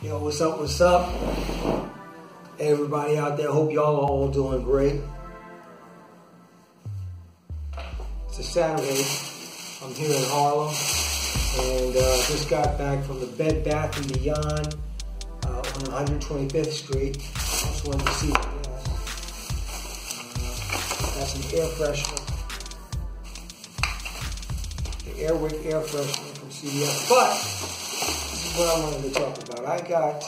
Yo, what's up, what's up? Everybody out there, hope y'all are all doing great. It's a Saturday. I'm here in Harlem and just got back from the Bed Bath & Beyond on 125th Street. I just wanted to see the got some air freshener. The Airwick air freshener from CVS. But this is what I wanted to talk about. I got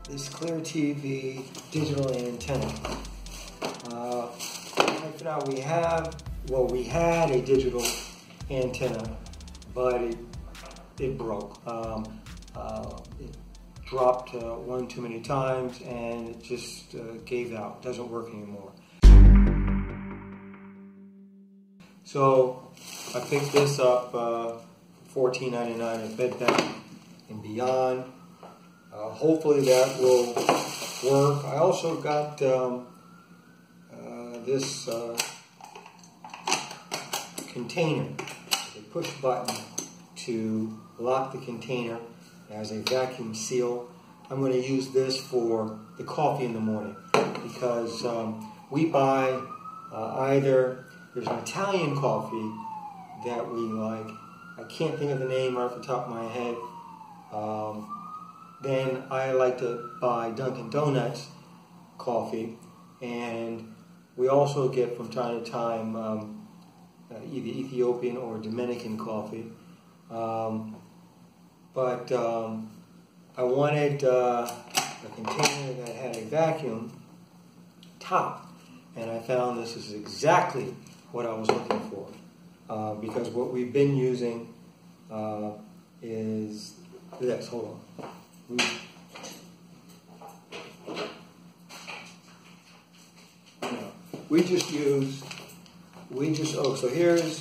this Clear TV digital antenna. Now we had a digital antenna, but it broke. It dropped one too many times and it just gave out. Doesn't work anymore. So I picked this up for $14.99 at Bed Bath & Beyond. Hopefully that will work. I also got this container, a push button to lock the container as a vacuum seal. I'm going to use this for the coffee in the morning because we buy either, there's an Italian coffee that we like. I can't think of the name right off the top of my head. Then I like to buy Dunkin' Donuts coffee, and we also get from time to time either Ethiopian or Dominican coffee. But I wanted a container that had a vacuum top, and I found this is exactly what I was looking for. Because what we've been using is this. Hold on. So here's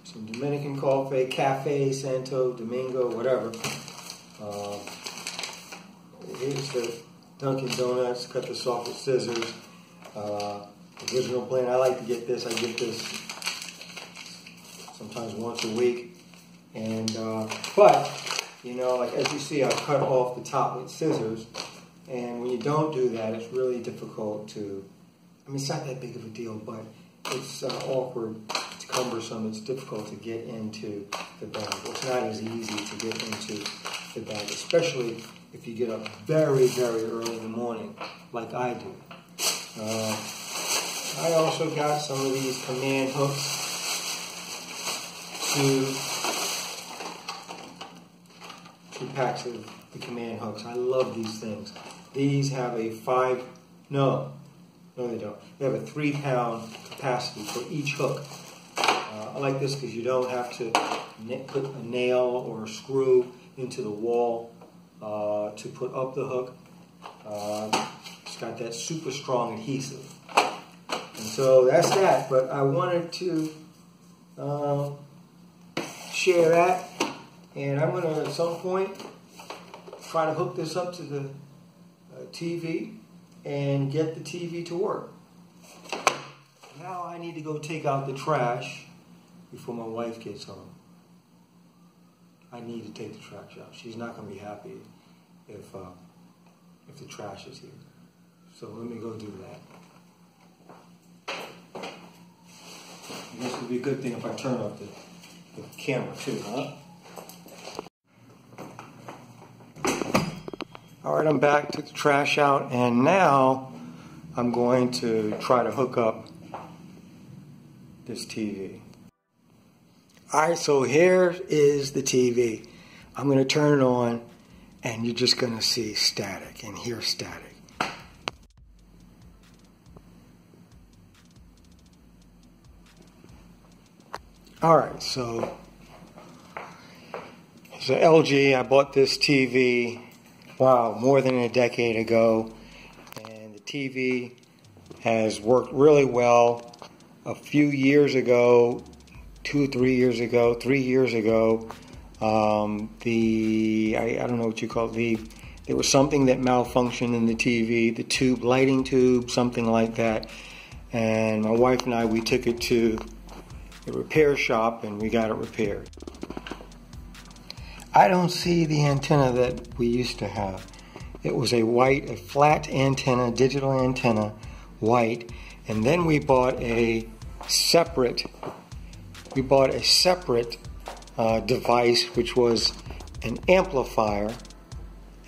some Dominican coffee, Cafe, Santo Domingo, whatever. Here's the Dunkin' Donuts, cut this off with scissors. Original blend, I like to get this. I get this sometimes once a week. And, but, you know, like as you see, I cut off the top with scissors. And when you don't do that, it's really difficult to, I mean, it's not that big of a deal, but it's awkward, it's cumbersome, it's difficult to get into the bag. It's not as easy to get into the bag, especially if you get up very, very early in the morning, like I do. I also got some of these command hooks, 2 packs of the command hooks. I love these things. These have a no they don't. They have a 3-pound capacity for each hook. I like this because you don't have to put a nail or a screw into the wall to put up the hook. It's got that super strong adhesive. And so that's that, but I wanted to share that, and I'm going to at some point try to hook this up to the TV and get the TV to work. Now I need to go take out the trash before my wife gets home. I need to take the trash out. She's not going to be happy if the trash is here. So let me go do that. I guess it would be a good thing if I turn off the camera too, huh? Alright, I'm back, took the trash out, and now I'm going to try to hook up this TV. Alright, so here is the TV. I'm going to turn it on, and you're just going to see static and hear static. Alright, so it's an LG. I bought this TV, wow, more than a decade ago, and the TV has worked really well. A few years ago, 2 or 3 years ago, 3 years ago, I don't know what you call it, there was something that malfunctioned in the TV, the tube, lighting tube, something like that, and my wife and I, we took it to the repair shop and we got it repaired. I don't see the antenna that we used to have. It was a flat antenna, digital antenna, white, and then we bought a separate device, which was an amplifier,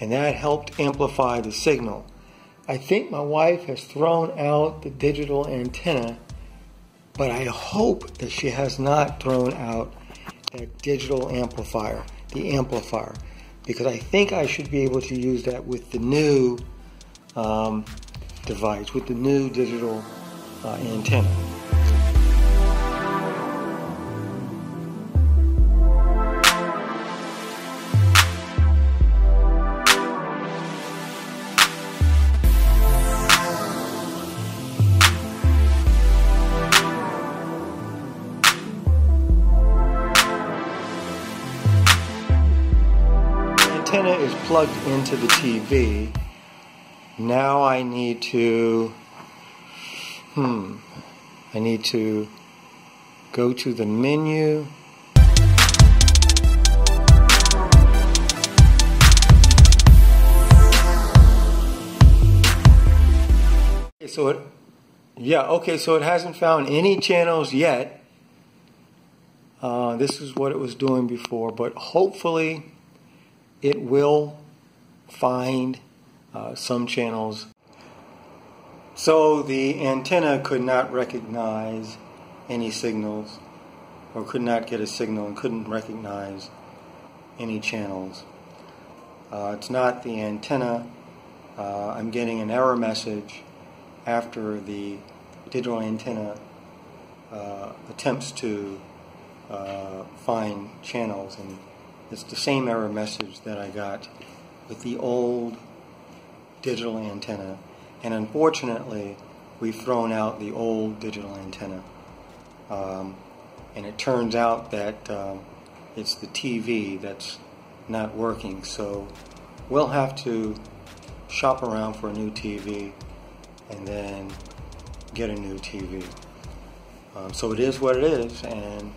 and that helped amplify the signal. I think my wife has thrown out the digital antenna, but I hope that she has not thrown out that digital amplifier, the amplifier, because I think I should be able to use that with the new device, with the new digital antenna. Antenna is plugged into the TV. Now I need to go to the menu. So it hasn't found any channels yet. This is what it was doing before, but hopefully it will find some channels. So the antenna could not recognize any signals, or could not get a signal and couldn't recognize any channels. It's not the antenna. I'm getting an error message after the digital antenna attempts to find channels, and it's the same error message that I got with the old digital antenna. And unfortunately, we've thrown out the old digital antenna. And it turns out that it's the TV that's not working. So we'll have to shop around for a new TV and then get a new TV. So it is what it is, and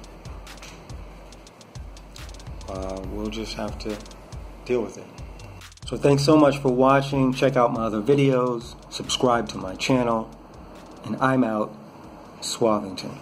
we'll just have to deal with it. So thanks so much for watching. Check out my other videos, subscribe to my channel, and I'm out. Suavington.